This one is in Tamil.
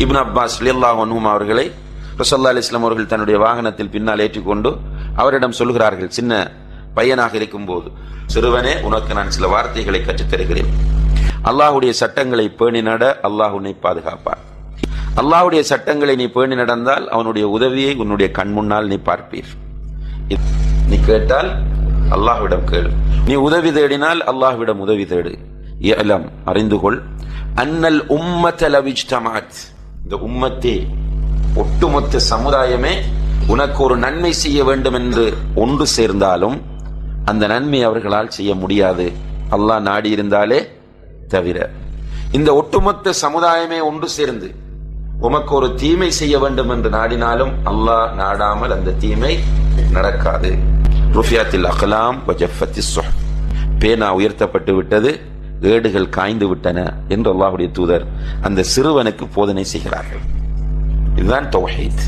இப்னு அப்பாஸ் ரலியல்லாஹு அன்ஹுமா அவர்களை ரசூலுல்லாஹி அலைஹி வஸல்லம் அவர்கள் தன்னுடைய வாகனத்தில் பின்னால் ஏற்றிக்கொண்டு அவரிடம் சொல்கிறார்கள், சின்ன பையனாக இருக்கும்போது, சிறுவனே, உனக்கு நான் சில வார்த்தைகளை கற்றுத் தருகிறேன். அல்லாஹ்வுடைய சட்டங்களை பேணி நட, அல்லாஹ் உன்னை பாதுகாப்பார். அல்லாஹ்வுடைய சட்டங்களை நீ பேணி நடந்தால் அவனுடைய உதவியை உன்னுடைய கண் முன்னால் நீ பார்ப்பீர். நீ கேட்டால் அல்லாஹ்விடம் கேளு, நீ உதவி தேடினால் அல்லாஹ்விடம் உதவி தேடு. இஅலம், அறிந்துகொள், அன்னல் உம்மத லவ் இஜ்தமஅத், இந்த உம்மத்தே, ஒட்டுமொத்த சமுதாயமே உனக்கு ஒரு நன்மை செய்ய வேண்டும் என்று ஒன்று சேர்ந்தாலும் அந்த நன்மை அவர்களால் செய்ய முடியாது, அல்லாஹ் நாடி இருந்தாலே தவிர. இந்த ஒட்டுமொத்த சமுதாயமே ஒன்று சேர்ந்து உமக்கு ஒரு தீமை செய்ய வேண்டும் என்று நாடினாலும் அல்லாஹ் நாடாமல் அந்த தீமை நடக்காது. ருஃபியாத்தில் அக்லாம் வ ஜஃபத்திஸ் ஸுஹ், பேனா உயர்த்தப்பட்டு விட்டது, ஏடுகள் காய்ந்து விட்டன என்று அல்லாஹ்வுடைய தூதர் அந்த சிறுவனுக்கு போதனை செய்கிறார்கள். இதுதான் தௌஹீத்.